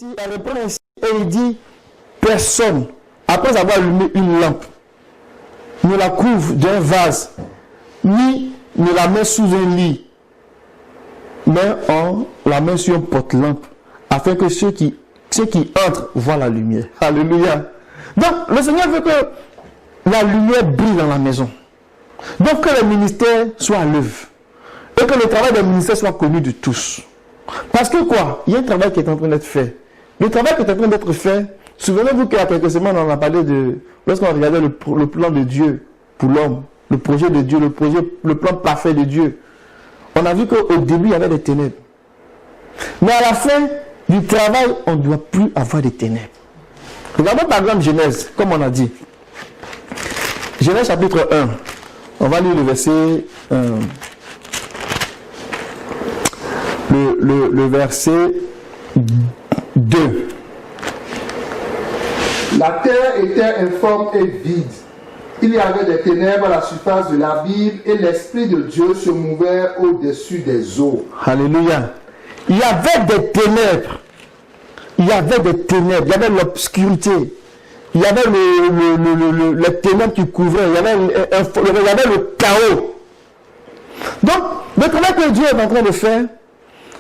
ici, elle reprend ici et il dit personne, après avoir allumé une lampe, ne la couvre d'un vase, ni ne la met sous un lit, mais on la met sur un porte-lampe, afin que ceux qui entrent voient la lumière. Alléluia. Donc, le Seigneur veut que la lumière brille dans la maison. Donc, que le ministère soit à l'œuvre. Et que le travail des ministères soit connu de tous. Parce que quoi? Il y a un travail qui est en train d'être fait. Le travail qui est en train d'être fait, souvenez-vous qu'il y a quelques semaines, on a parlé de, lorsqu'on regardait le plan de Dieu pour l'homme, le projet de Dieu, le plan parfait de Dieu. On a vu qu'au début, il y avait des ténèbres. Mais à la fin du travail, on ne doit plus avoir des ténèbres. Regardons par exemple Genèse, comme on a dit. Genèse chapitre 1. On va lire le verset... le verset 2. La terre était informe et vide. Il y avait des ténèbres à la surface de l'abîme et l'Esprit de Dieu se mouvait au-dessus des eaux. Alléluia. Il y avait des ténèbres. Il y avait des ténèbres. Il y avait l'obscurité. Il y avait les ténèbres qui couvraient. Il y avait le chaos. Donc, le travail que Dieu est en train de faire,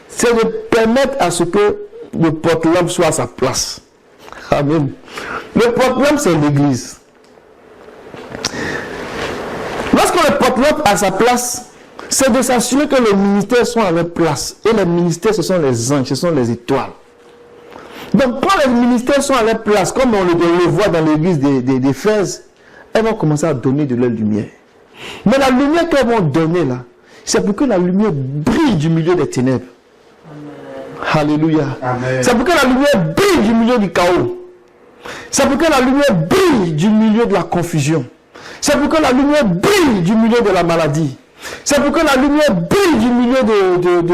c'est de permettre à ce que le porte-lampe soit à sa place. Amen. Le porte-lampe, c'est l'église. Lorsque le porte-lampe a sa place, c'est de s'assurer que les ministères sont à leur place. Et les ministères, ce sont les anges, ce sont les étoiles. Donc, quand les ministères sont à leur place, comme on le voit dans l'église d'Éphèse, elles vont commencer à donner de leur lumière. Mais la lumière qu'elles vont donner là, c'est pour que la lumière brille du milieu des ténèbres. Alléluia. C'est pour que la lumière brille du milieu du chaos. C'est pour que la lumière brille du milieu de la confusion. C'est pour que la lumière brille du milieu de la maladie. C'est pour que la lumière brille du milieu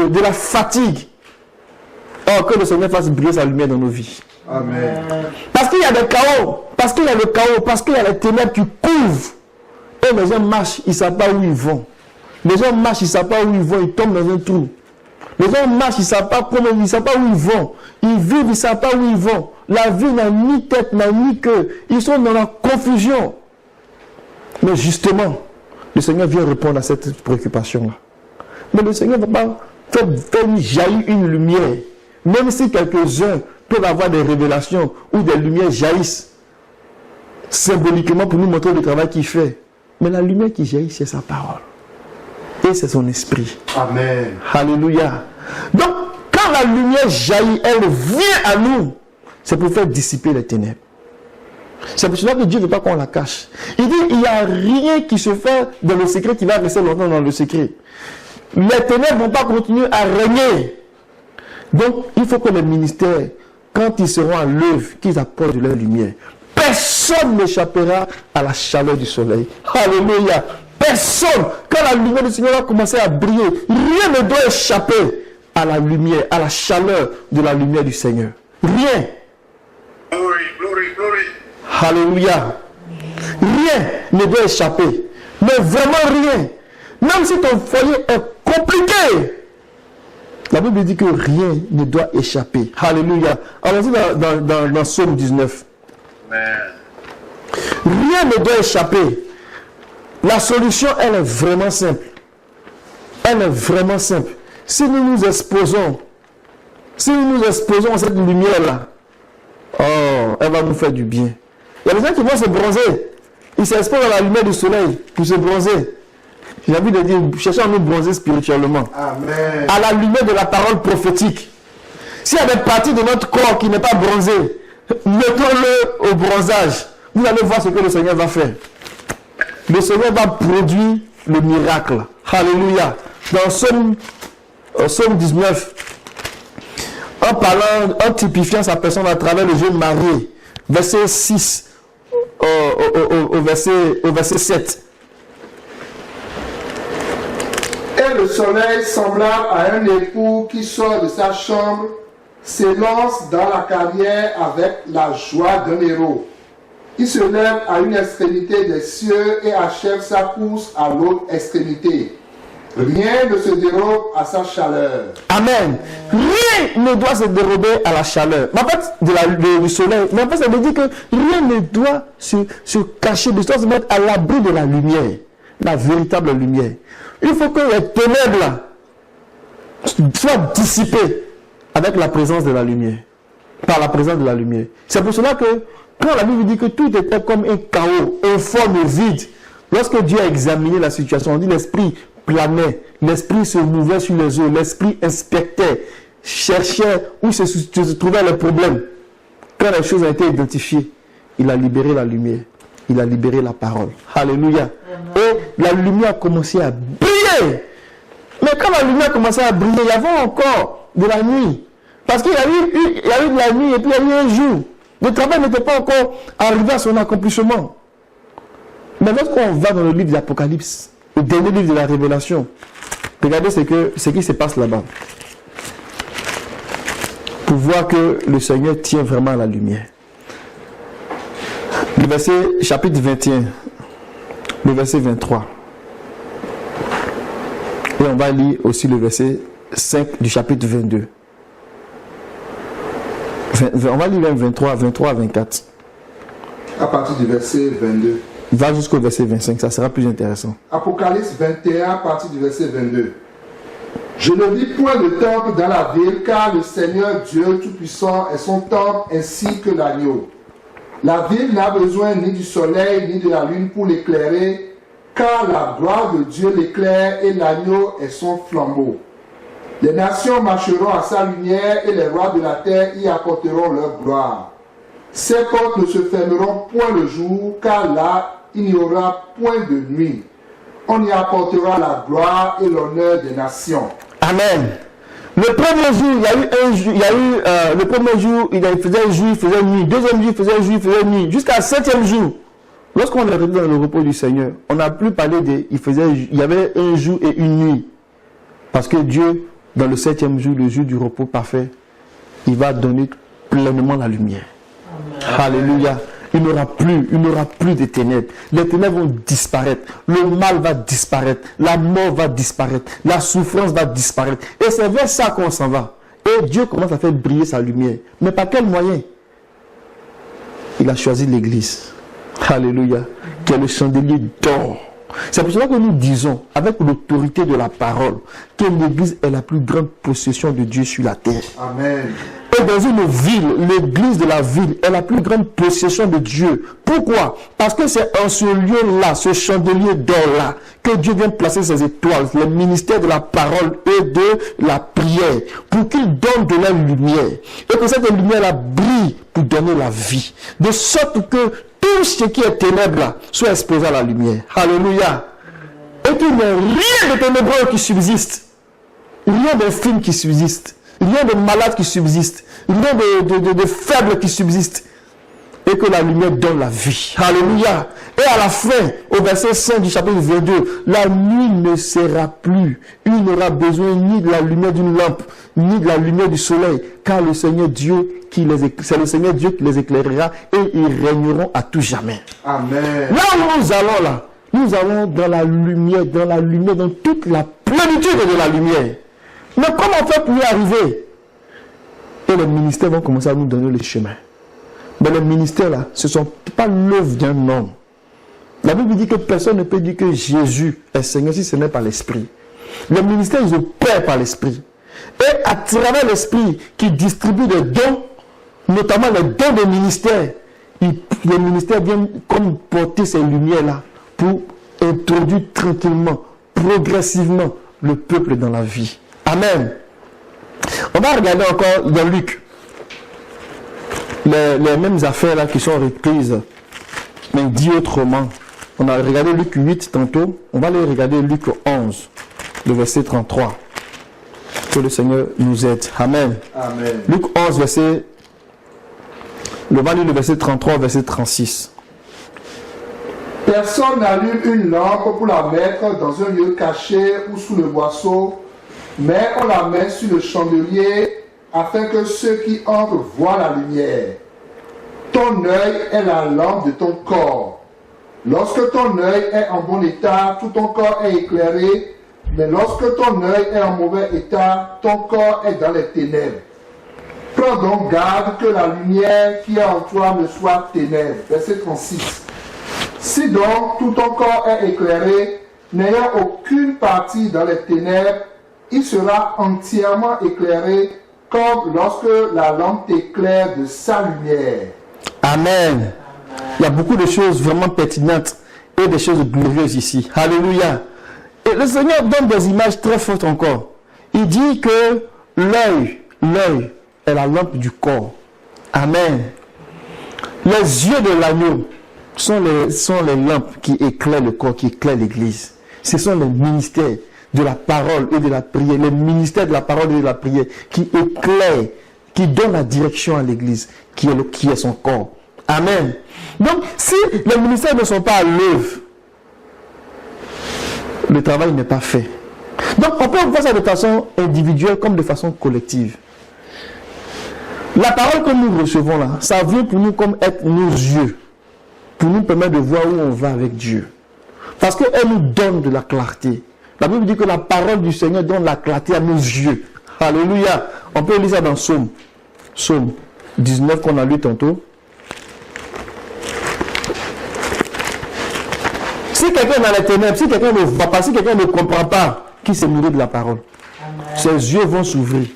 de la fatigue. Oh, que le Seigneur fasse briller sa lumière dans nos vies. Amen. Parce qu'il y a des chaos. Parce qu'il y a le chaos. Parce qu'il y a les ténèbres qui couvrent. Et les gens marchent, ils ne savent pas où ils vont. Les gens marchent, ils ne savent pas où ils vont. Ils tombent dans un trou. Les gens marchent, ils ne savent pas comment, ils ne savent pas où ils vont. Ils vivent, ils ne savent pas où ils vont. La vie n'a ni tête, n'a ni queue. Ils sont dans la confusion. Mais justement, le Seigneur vient répondre à cette préoccupation-là. Mais le Seigneur ne va pas faire jaillir une lumière. Même si quelques-uns peuvent avoir des révélations ou des lumières jaillissent symboliquement pour nous montrer le travail qu'il fait. Mais la lumière qui jaillit, c'est sa parole. Et c'est son esprit. Amen. Alléluia. Donc, quand la lumière jaillit, elle vient à nous. C'est pour faire dissiper les ténèbres. C'est pour cela que Dieu ne veut pas qu'on la cache. Il dit, il n'y a rien qui se fait dans le secret qui va rester longtemps dans le secret. Les ténèbres ne vont pas continuer à régner. Donc, il faut que les ministères, quand ils seront à l'œuvre, qu'ils apportent de leur lumière. Personne n'échappera à la chaleur du soleil. Alléluia. Personne, quand la lumière du Seigneur va commencer à briller, rien ne doit échapper à la lumière, à la chaleur de la lumière du Seigneur. Rien. Glory, glory, glory. Alléluia. Rien ne doit échapper. Mais vraiment rien. Même si ton foyer est compliqué, la Bible dit que rien ne doit échapper. Alléluia. Allons-y dans Psaume 19. Amen. Rien ne doit échapper. La solution, elle est vraiment simple. Elle est vraiment simple. Si nous nous exposons à cette lumière-là, oh, elle va nous faire du bien. Il y a des gens qui vont se bronzer. Ils s'exposent à la lumière du soleil pour se bronzer. J'ai envie de dire, cherchons à nous bronzer spirituellement. Amen. À la lumière de la parole prophétique. S'il y a des parties de notre corps qui n'est pas bronzé, mettons-le au bronzage. Vous allez voir ce que le Seigneur va faire. Le Seigneur va produire le miracle. Alléluia. Dans Psaume 19, en typifiant sa personne à travers le jeune marié, verset 6 au verset 7. Et le soleil, semblable à un époux qui sort de sa chambre, s'élance dans la carrière avec la joie d'un héros. Il se lève à une extrémité des cieux et achève sa course à l'autre extrémité. Rien ne se dérobe à sa chaleur. Amen. Rien ne doit se dérober à la chaleur. Mais en fait, du soleil. Mais en fait, ça veut dire que rien ne doit se cacher, de se mettre à l'abri de la lumière. La véritable lumière. Il faut que les ténèbres là soient dissipées avec la présence de la lumière. Par la présence de la lumière. C'est pour cela que quand la Bible dit que tout était comme un chaos, informe et vide, lorsque Dieu a examiné la situation, on dit l'esprit planait, l'esprit se mouvait sur les eaux, l'esprit inspectait, cherchait où se trouvaient les problèmes. Quand les choses ont été identifiées, il a libéré la lumière, il a libéré la parole. Alléluia. Et la lumière a commencé à briller. Mais quand la lumière a commencé à briller, il y avait encore de la nuit. Parce qu'il y a eu de la nuit et puis il y a eu un jour. Le travail n'était pas encore arrivé à son accomplissement. Mais lorsqu'on va dans le livre de l'Apocalypse, le dernier livre de la Révélation, regardez ce qui se passe là-bas. Pour voir que le Seigneur tient vraiment à la lumière. Le verset, chapitre 21, le verset 23. Et on va lire aussi le verset 5 du chapitre 22. On va lire même 23 à 24. À partir du verset 22. Va jusqu'au verset 25, ça sera plus intéressant. Apocalypse 21, à partir du verset 22. Je ne vis point de temple dans la ville, car le Seigneur Dieu Tout-Puissant est son temple ainsi que l'agneau. La ville n'a besoin ni du soleil ni de la lune pour l'éclairer, car la gloire de Dieu l'éclaire et l'agneau est son flambeau. Les nations marcheront à sa lumière et les rois de la terre y apporteront leur gloire. Ses portes ne se fermeront point le jour, car là il n'y aura point de nuit. On y apportera la gloire et l'honneur des nations. Amen. Le premier jour, le premier jour, il faisait jour, il faisait nuit. Deuxième jour, il faisait jour, il faisait nuit. Jusqu'à 7e jour. Lorsqu'on est arrivé dans le repos du Seigneur, on n'a plus parlé il y avait un jour et une nuit. Parce que Dieu, dans le 7e jour, le jour du repos parfait, il va donner pleinement la lumière. Amen. Alléluia. Il n'y aura plus de ténèbres. Les ténèbres vont disparaître. Le mal va disparaître. La mort va disparaître. La souffrance va disparaître. Et c'est vers ça qu'on s'en va. Et Dieu commence à faire briller sa lumière. Mais par quel moyen? Il a choisi l'Église. Alléluia. Qui est le chandelier d'or. C'est pour cela que nous disons, avec l'autorité de la parole, que l'Église est la plus grande possession de Dieu sur la terre. Amen. Et dans une ville, l'église de la ville est la plus grande possession de Dieu. Pourquoi? Parce que c'est en ce lieu-là, ce chandelier d'or-là, que Dieu vient placer ses étoiles, le ministère de la parole et de la prière, pour qu'il donne de la lumière. Et que cette lumière-là brille pour donner la vie. De sorte que tout ce qui est ténèbres-là soit exposé à la lumière. Alléluia. Et qu'il n'y ait rien de ténébreux qui subsiste. Rien d'infime qui subsiste. Rien de malade qui subsiste. Rien de faible qui subsiste. Et que la lumière donne la vie. Alléluia. Et à la fin, au verset 5 du chapitre 22, la nuit ne sera plus. Il n'aura besoin ni de la lumière d'une lampe, ni de la lumière du soleil. Car le Seigneur Dieu, c'est le Seigneur Dieu qui les éclairera et ils régneront à tout jamais. Amen. Là où nous allons là, nous allons dans la lumière, dans toute la plénitude de la lumière. Mais comment faire pour y arriver? Et les ministères vont commencer à nous donner le chemin. Mais les ministères là, ce ne sont pas l'œuvre d'un homme. La Bible dit que personne ne peut dire que Jésus est Seigneur si ce n'est pas l'Esprit. Les ministères, ils opèrent par l'Esprit. Et à travers l'Esprit qui distribue des dons, notamment les dons des ministères, les ministères viennent comme porter ces lumières-là pour introduire tranquillement, progressivement le peuple dans la vie. Amen. On va regarder encore dans Luc les mêmes affaires là qui sont reprises, mais dit autrement. On a regardé Luc 8 tantôt, on va aller regarder Luc 11, le verset 33. Que le Seigneur nous aide. Amen. Amen. Luc 11, on va lire le verset 33, verset 36. Personne n'allume une lampe pour la mettre dans un lieu caché ou sous le boisseau, mais on la met sur le chandelier afin que ceux qui entrent voient la lumière. Ton œil est la lampe de ton corps. Lorsque ton œil est en bon état, tout ton corps est éclairé. Mais lorsque ton œil est en mauvais état, ton corps est dans les ténèbres. Prends donc garde que la lumière qui est en toi ne soit ténèbres. Verset 36. Si donc tout ton corps est éclairé, n'ayant aucune partie dans les ténèbres, il sera entièrement éclairé comme lorsque la lampe éclaire de sa lumière. Amen. Il y a beaucoup de choses vraiment pertinentes et des choses glorieuses ici. Alléluia. Et le Seigneur donne des images très fortes encore. Il dit que l'œil est la lampe du corps. Amen. Les yeux de l'agneau sont les lampes qui éclairent le corps, qui éclairent l'église. Ce sont les ministères de la parole et de la prière, les ministères de la parole et de la prière qui éclairent, qui donnent la direction à l'église, qui est son corps. Amen. Donc, si les ministères ne sont pas à l'œuvre, le travail n'est pas fait. Donc, on peut voir ça de façon individuelle comme de façon collective. La parole que nous recevons là, ça vient pour nous comme être nos yeux, pour nous permettre de voir où on va avec Dieu. Parce qu'elle nous donne de la clarté. La Bible dit que la parole du Seigneur donne la clarté à nos yeux. Alléluia. On peut lire ça dans Psaume 19 qu'on a lu tantôt. Si quelqu'un est dans les ténèbres, si quelqu'un ne va pas, si quelqu'un ne comprend pas, qui s'est nourri de la parole, ses yeux vont s'ouvrir.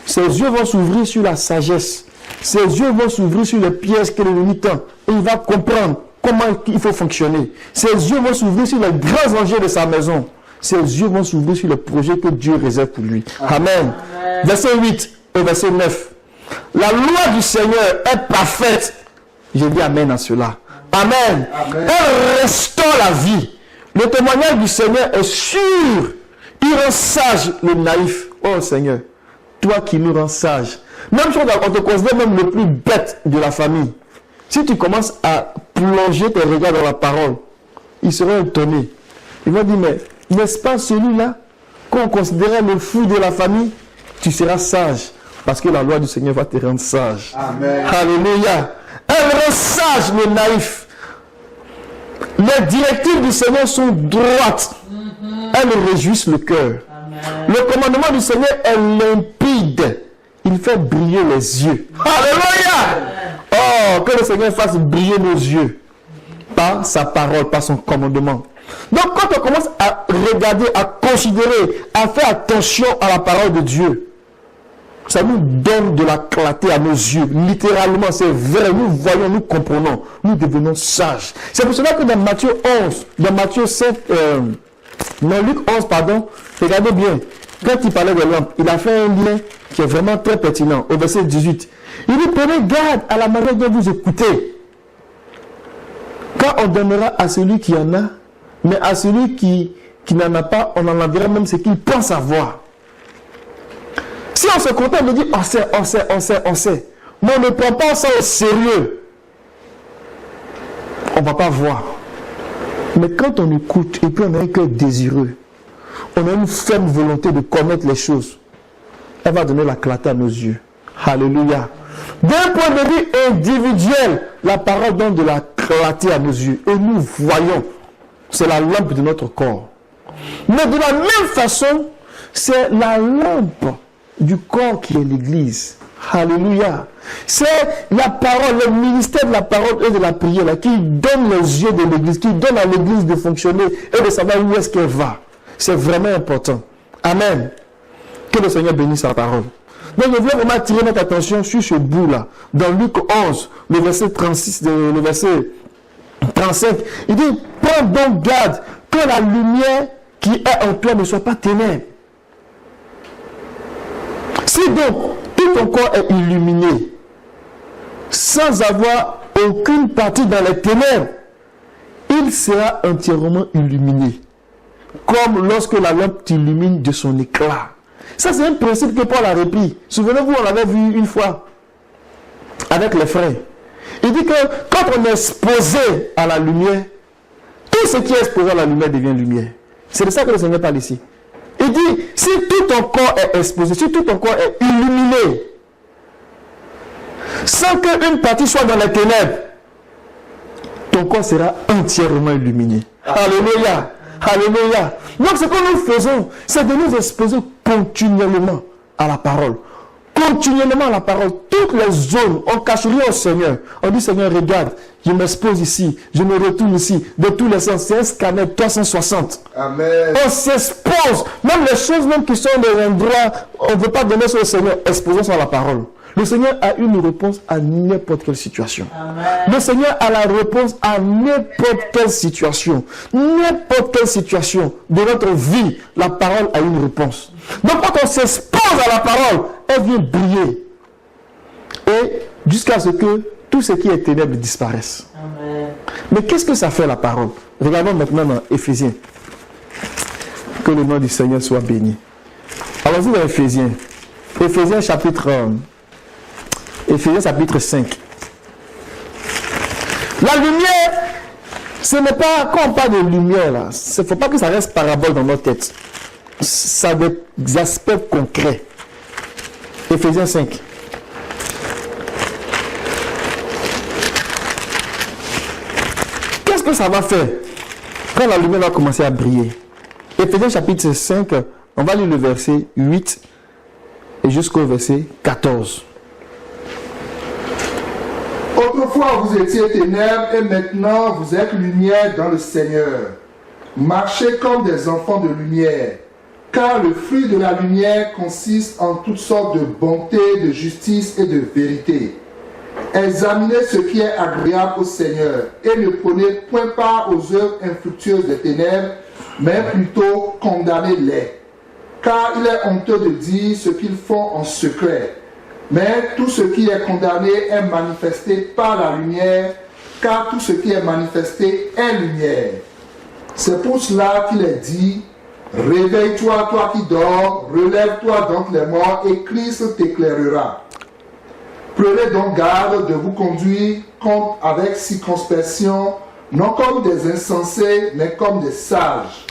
Ses yeux vont s'ouvrir sur la sagesse. Ses yeux vont s'ouvrir sur les pièges que l'ennemi tend. Et il va comprendre comment il faut fonctionner. Ses yeux vont s'ouvrir sur les grands enjeux de sa maison. Ses yeux vont s'ouvrir sur les projets que Dieu réserve pour lui. Amen. Verset 8 et verset 9. La loi du Seigneur est parfaite. Je dis amen à cela. Amen. Elle restaure la vie. Le témoignage du Seigneur est sûr. Il rend sage le naïf. Oh Seigneur, toi qui nous rends sage. Même si on te considère même le plus bête de la famille. Si tu commences à plonger tes regards dans la parole, ils seront étonnés. Ils vont dire, mais n'est-ce pas celui-là qu'on considérait le fou de la famille? Tu seras sage. Parce que la loi du Seigneur va te rendre sage. Amen. Alléluia. Elle rend sage le naïf. Les directives du Seigneur sont droites. Elles réjouissent le cœur. Le commandement du Seigneur est limpide. Il fait briller les yeux. Alléluia. Oh, que le Seigneur fasse briller nos yeux. Par sa parole, par son commandement. Donc quand on commence à regarder, à considérer, à faire attention à la parole de Dieu, ça nous donne de la clarté à nos yeux. Littéralement, c'est vrai. Nous voyons, nous comprenons. Nous devenons sages. C'est pour cela que dans Matthieu 11, dans Matthieu 7, dans Luc 11, pardon, regardez bien. Quand il parlait de lampes, il a fait un lien qui est vraiment très pertinent. Au verset 18. Il dit, prenez garde à la manière dont vous écoutez. Quand on donnera à celui qui en a, mais à celui qui n'en a pas, on en enverra même ce qu'il pense avoir. Si on se contente de dire, on sait, mais on ne prend pas ça au sérieux, on ne va pas voir. Mais quand on écoute, et puis on a un cœur désireux, on a une ferme volonté de connaître les choses, elle va donner la clarté à nos yeux. Alléluia. D'un point de vue individuel, la parole donne de la clarté à nos yeux. Et nous voyons, c'est la lampe de notre corps. Mais de la même façon, c'est la lampe du corps qui est l'Église. Alléluia. C'est la parole, le ministère de la parole et de la prière là, qui donne les yeux de l'Église, qui donne à l'Église de fonctionner et de savoir où est-ce qu'elle va. C'est vraiment important. Amen. Que le Seigneur bénisse sa parole. Donc je voulais vraiment attirer notre attention sur ce bout-là. Dans Luc 11, le verset 36, le verset 35, il dit, prends donc garde que la lumière qui est en toi ne soit pas ténèbres. Si donc tout ton corps est illuminé, sans avoir aucune partie dans les ténèbres, il sera entièrement illuminé. Comme lorsque la lampe t'illumine de son éclat. Ça, c'est un principe que Paul a repris. Souvenez-vous, on l'avait vu une fois avec les frères. Il dit que quand on est exposé à la lumière, tout ce qui est exposé à la lumière devient lumière. C'est de ça que le Seigneur parle ici. Il dit, si tout ton corps est exposé, si tout ton corps est illuminé, sans qu'une partie soit dans les ténèbres, ton corps sera entièrement illuminé. Alléluia. Alléluia. Donc ce que nous faisons, c'est de nous exposer continuellement à la parole. Continuellement à la parole. Toutes les zones, on cache rien au Seigneur. On dit, Seigneur, regarde, je m'expose ici, je me retourne ici, de tous les sens. C'est un scanner 360. Amen. On s'expose. Même les choses même qui sont des endroits, on ne veut pas donner ça au Seigneur, exposons-nous à la parole. Le Seigneur a une réponse à n'importe quelle situation. Amen. Le Seigneur a la réponse à n'importe quelle situation. N'importe quelle situation de notre vie, la parole a une réponse. Donc quand on s'expose à la parole, elle vient briller. Et jusqu'à ce que tout ce qui est ténèbres disparaisse. Amen. Mais qu'est-ce que ça fait la parole? Regardons maintenant dans Éphésiens. Que le nom du Seigneur soit béni. Allons-y dans Éphésiens. Éphésiens chapitre 5. La lumière, ce n'est pas, quand on parle de lumière, là, il ne faut pas que ça reste parabole dans notre tête. Ça a des aspects concrets. Éphésiens 5. Qu'est-ce que ça va faire quand la lumière va commencer à briller? Éphésiens chapitre 5, on va lire le verset 8 et jusqu'au verset 14. Autrefois vous étiez ténèbres et maintenant vous êtes lumière dans le Seigneur. Marchez comme des enfants de lumière, car le fruit de la lumière consiste en toutes sortes de bonté, de justice et de vérité. Examinez ce qui est agréable au Seigneur et ne prenez point part aux œuvres infructueuses des ténèbres, mais plutôt condamnez-les. Car il est honteux de dire ce qu'ils font en secret. Mais tout ce qui est condamné est manifesté par la lumière, car tout ce qui est manifesté est lumière. C'est pour cela qu'il est dit, réveille-toi, toi qui dors, relève-toi d'entre les morts, et Christ t'éclairera. Prenez donc garde de vous conduire avec circonspection, non comme des insensés, mais comme des sages.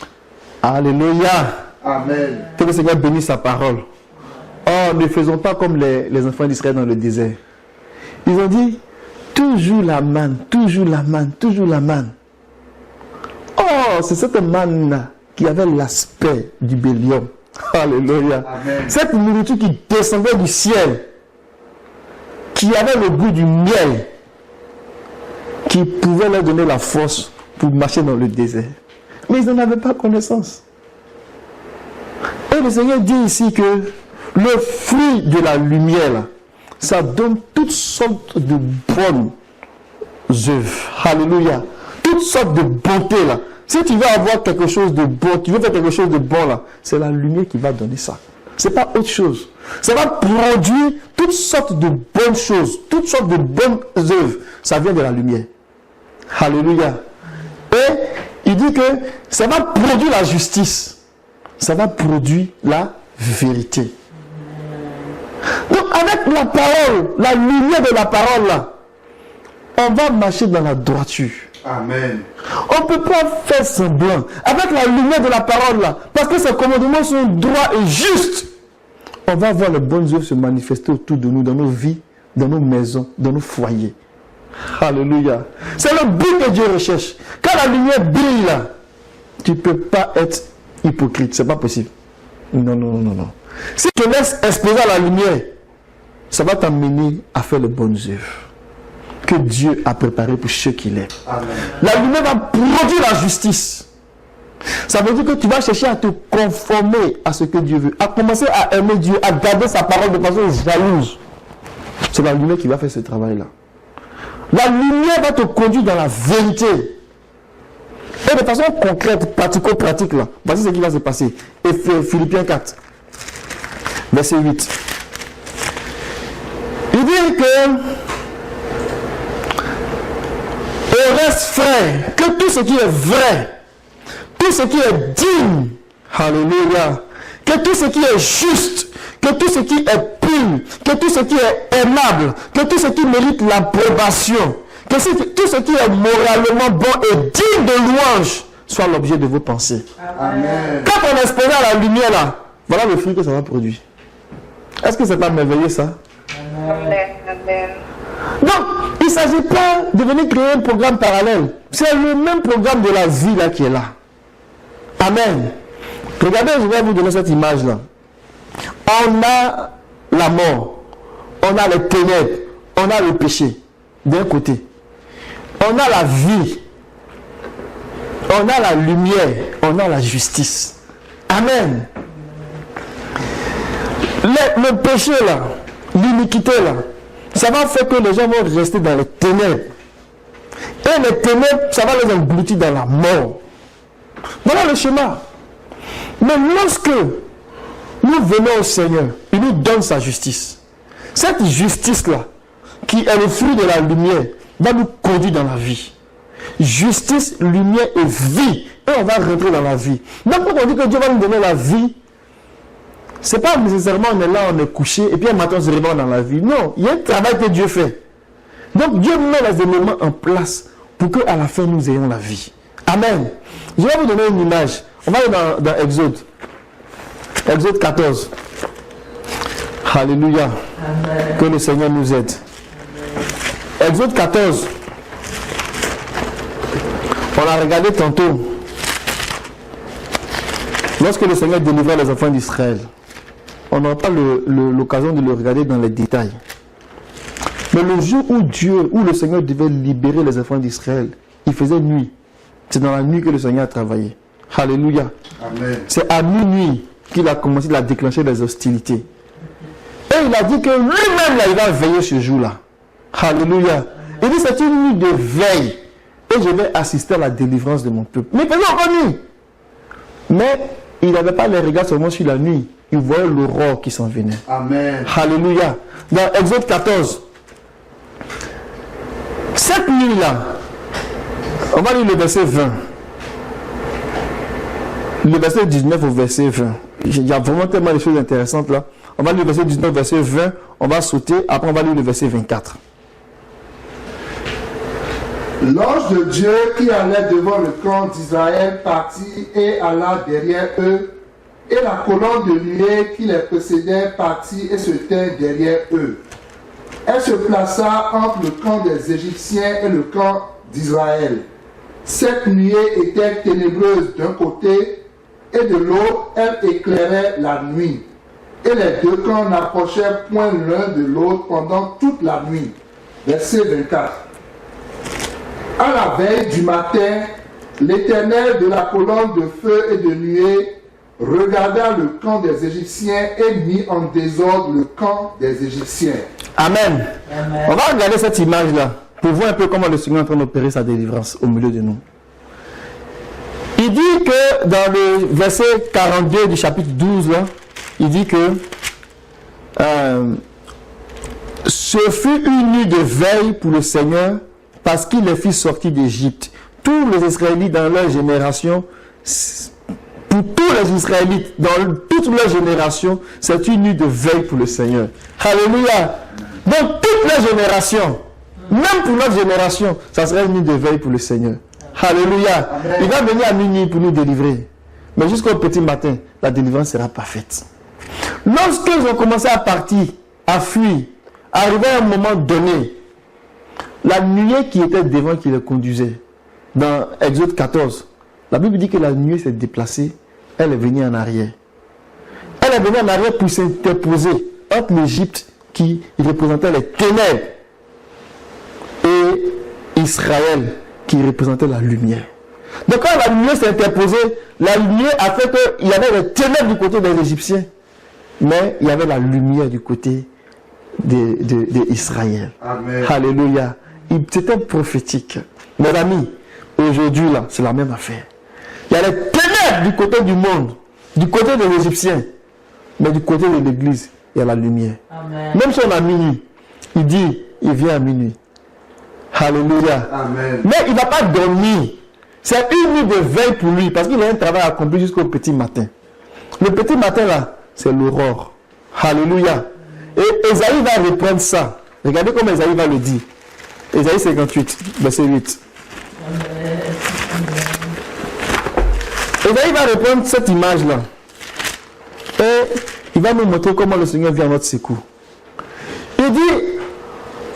Alléluia. Amen. Que le Seigneur bénisse sa parole. Oh, ne faisons pas comme les enfants d'Israël dans le désert. Ils ont dit, toujours la manne, toujours la manne, toujours la manne. Oh, c'est cette manne qui avait l'aspect du bélium. Alléluia. Amen. Cette nourriture qui descendait du ciel, qui avait le goût du miel, qui pouvait leur donner la force pour marcher dans le désert. Mais ils n'en avaient pas connaissance. Et le Seigneur dit ici que le fruit de la lumière, là, ça donne toutes sortes de bonnes œuvres. Alléluia. Toutes sortes de bonté là. Si tu veux avoir quelque chose de bon, tu veux faire quelque chose de bon là, c'est la lumière qui va donner ça. C'est pas autre chose. Ça va produire toutes sortes de bonnes choses, toutes sortes de bonnes œuvres. Ça vient de la lumière. Alléluia. Et il dit que ça va produire la justice. Ça va produire la vérité. Donc avec la parole, la lumière de la parole là, on va marcher dans la droiture. Amen. On ne peut pas faire semblant. Avec la lumière de la parole là, parce que ces commandements sont droits et justes, on va voir les bonnes œuvres se manifester autour de nous, dans nos vies, dans nos maisons, dans nos foyers. Alléluia. C'est le but que Dieu recherche. Quand la lumière brille là, tu ne peux pas être hypocrite. C'est pas possible. Non, non, non, non. Si tu te laisses exposer à la lumière, ça va t'amener à faire les bonnes œuvres que Dieu a préparées pour ceux qui l'aiment. La lumière va produire la justice. Ça veut dire que tu vas chercher à te conformer à ce que Dieu veut, à commencer à aimer Dieu, à garder sa parole de façon jalouse. C'est la lumière qui va faire ce travail-là. La lumière va te conduire dans la vérité. Et de façon concrète, pratico-pratique, là, voici ce qui va se passer. Et Philippiens 4, verset 8. Il dit que au reste, frère, que tout ce qui est vrai, tout ce qui est digne, alléluia, que tout ce qui est juste, que tout ce qui est pur, que tout ce qui est aimable, que tout ce qui mérite l'approbation, que tout ce qui est moralement bon et digne de louange soit l'objet de vos pensées. Amen. Quand on expose à la lumière là, voilà le fruit que ça va produire. Est-ce que c'est pas merveilleux ça? Amen. Donc, il ne s'agit pas de venir créer un programme parallèle. C'est le même programme de la vie là qui est là. Amen. Regardez, je vais vous donner cette image-là. On a la mort, on a les ténèbres, on a le péché d'un côté. On a la vie, on a la lumière, on a la justice. Amen. Le péché là, l'iniquité là, ça va faire que les gens vont rester dans les ténèbres. Et les ténèbres, ça va les engloutir dans la mort. Voilà le schéma. Mais lorsque nous venons au Seigneur, il nous donne sa justice. Cette justice-là, qui est le fruit de la lumière, va nous conduire dans la vie. Justice, lumière et vie. Et on va rentrer dans la vie. Donc quand on dit que Dieu va nous donner la vie, c'est pas nécessairement on est là, on est couché, et puis un matin on se réveille dans la vie. Non, il y a un travail que Dieu fait. Donc Dieu met les éléments en place pour qu'à la fin nous ayons la vie. Amen. Je vais vous donner une image. On va aller dans Exode. Exode 14. Alléluia. Amen. Que le Seigneur nous aide. Amen. Exode 14. On a regardé tantôt. Lorsque le Seigneur délivrait les enfants d'Israël. On n'aura pas l'occasion de le regarder dans les détails. Mais le jour où le Seigneur devait libérer les enfants d'Israël, il faisait nuit. C'est dans la nuit que le Seigneur a travaillé. Alléluia. Amen. C'est à minuit qu'il a commencé à déclencher les hostilités. Et il a dit que lui-même, là, il va veiller ce jour-là. Alléluia. Il dit c'est une nuit de veille. Et je vais assister à la délivrance de mon peuple. Mais il faisait encore nuit. Mais il n'avait pas les regards seulement sur la nuit. Il voyait l'aurore qui s'en venait. Amen. Alléluia. Dans Exode 14. Cette nuit-là, on va lire le verset 20. Le verset 19 au verset 20. Il y a vraiment tellement de choses intéressantes là. On va lire le verset 19, verset 20. On va sauter. Après, on va lire le verset 24. L'ange de Dieu qui allait devant le camp d'Israël partit et alla derrière eux. Et la colonne de nuée qui les précédait partit et se tint derrière eux. Elle se plaça entre le camp des Égyptiens et le camp d'Israël. Cette nuée était ténébreuse d'un côté et de l'autre, elle éclairait la nuit. Et les deux camps n'approchaient point l'un de l'autre pendant toute la nuit. Verset 24. À la veille du matin, l'Éternel de la colonne de feu et de nuée regarda le camp des Égyptiens et mit en désordre le camp des Égyptiens. Amen. Amen. On va regarder cette image-là pour voir un peu comment le Seigneur est en train d'opérer sa délivrance au milieu de nous. Il dit que dans le verset 42 du chapitre 12, là, il dit que ce fut une nuit de veille pour le Seigneur parce qu'il les fit sortir d'Égypte. Tous les Israélites dans leur génération, pour tous les Israélites dans toute leur génération, c'est une nuit de veille pour le Seigneur. Alléluia. Donc toute la génération, même pour notre génération, ça serait une nuit de veille pour le Seigneur. Alléluia. Amen. Il va venir à minuit pour nous délivrer. Mais jusqu'au petit matin, la délivrance sera parfaite. Lorsqu'ils ont commencé à partir, à fuir, arrivé à un moment donné, la nuée qui était devant qui les conduisait, dans Exode 14, la Bible dit que la nuée s'est déplacée, elle est venue en arrière. Elle est venue en arrière pour s'interposer entre l'Égypte qui représentait les ténèbres et Israël qui représentait la lumière. Donc quand la lumière s'est interposée, la lumière a fait qu'il y avait les ténèbres du côté des Égyptiens, mais il y avait la lumière du côté d'Israël. Alléluia. C'était prophétique. Mes amis, aujourd'hui là, c'est la même affaire. Il y a les ténèbres du côté du monde, du côté des Égyptiens, mais du côté de l'Église, il y a la lumière. Amen. Même si on a minuit, il dit, il vient à minuit. Alléluia. Amen. Mais il ne va pas dormir. C'est une nuit de veille pour lui, parce qu'il a un travail accompli jusqu'au petit matin. Le petit matin là, c'est l'aurore. Alléluia. Et Esaïe va reprendre ça. Regardez comment Esaïe va le dire. Esaïe 58, verset 8. Esaïe va reprendre cette image-là. Et il va nous montrer comment le Seigneur vient à notre secours. Il dit,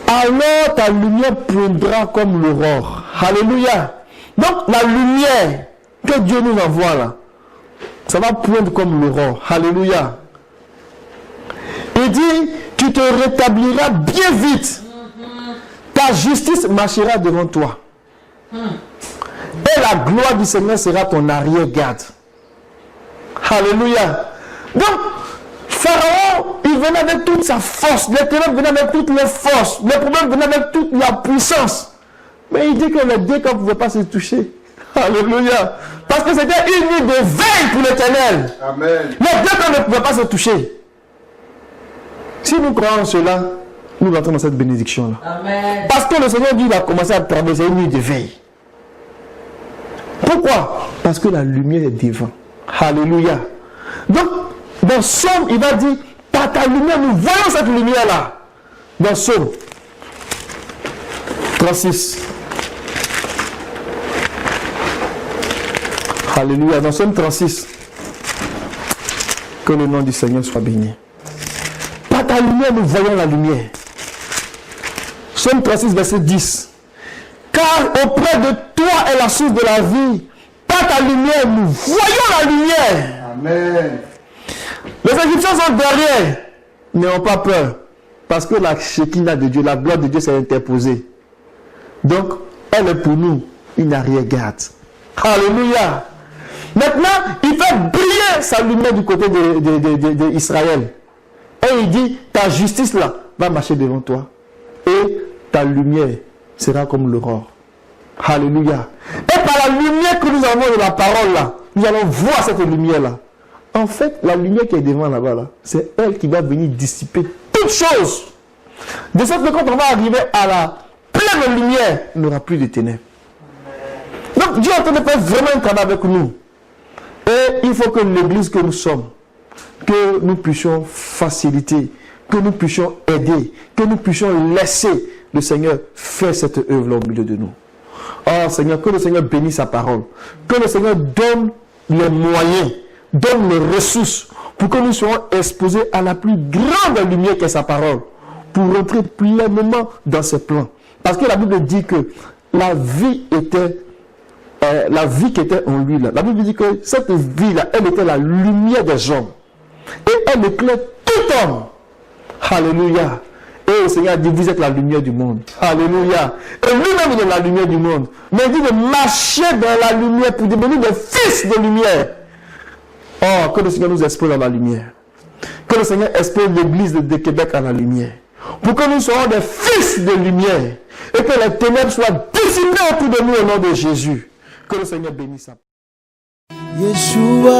alors ta lumière poindra comme l'aurore. Alléluia. Donc la lumière que Dieu nous envoie là, ça va poindre comme l'aurore. Alléluia. Il dit, tu te rétabliras bien vite. Ta justice marchera devant toi. Et la gloire du Seigneur sera ton arrière-garde. Alléluia. Donc, Pharaon, il venait avec toute sa force. Les ténèbres venaient avec toutes les forces. Les problèmes venaient avec toute la puissance. Mais il dit que les deux camps ne pouvaient pas se toucher. Alléluia. Parce que c'était une nuit de veille pour l'Éternel. Amen. Les deux camps ne pouvaient pas se toucher. Si nous croyons en cela, nous entrons dans cette bénédiction-là. Amen. Parce que le Seigneur dit qu'il va commencer à traverser une nuit de veille. Pourquoi? Parce que la lumière est devant. Alléluia. Donc, dans Somme, il va dire, par ta lumière, nous voyons cette lumière-là. Dans Somme 36. Alléluia. Dans Somme 36. Que le nom du Seigneur soit béni. Par ta lumière, nous voyons la lumière. Somme 36, verset 10. Car auprès de toi est la source de la vie. Par ta lumière, nous voyons la lumière. Amen. Les Égyptiens sont derrière. N'ayons pas peur. Parce que la Shekinah de Dieu, la gloire de Dieu s'est interposée. Donc, elle est pour nous une arrière-garde. Alléluia. Maintenant, il fait briller sa lumière du côté d'Israël. Et il dit, ta justice là va marcher devant toi. Et ta lumière sera comme l'aurore. Alléluia. Et par la lumière que nous avons de la parole là, nous allons voir cette lumière là. En fait, la lumière qui est devant là-bas, là, c'est elle qui va venir dissiper toutes choses. De sorte que quand on va arriver à la pleine lumière, il n'y aura plus de ténèbres. Donc Dieu est en train de faire vraiment un travail avec nous. Et il faut que l'église que nous sommes, que nous puissions faciliter, que nous puissions aider, que nous puissions laisser le Seigneur faire cette œuvre au milieu de nous. Oh Seigneur, que le Seigneur bénisse sa parole. Que le Seigneur donne les moyens, donne les ressources pour que nous soyons exposés à la plus grande lumière qu'est sa parole, pour rentrer pleinement dans ses plans. Parce que la Bible dit que la vie était la vie qui était en lui là. La Bible dit que cette vie là, elle était la lumière des hommes. Et elle éclaire tout homme. Alléluia. Et le Seigneur dit, vous êtes la lumière du monde. Alléluia. Et lui-même, il est la lumière du monde. Mais il dit de marcher dans la lumière pour devenir des fils de lumière. Oh, que le Seigneur nous expose dans la lumière. Que le Seigneur expose l'église de Québec à la lumière. Pour que nous soyons des fils de lumière. Et que les ténèbres soient dissipées autour de nous au nom de Jésus. Que le Seigneur bénisse. Yeshua.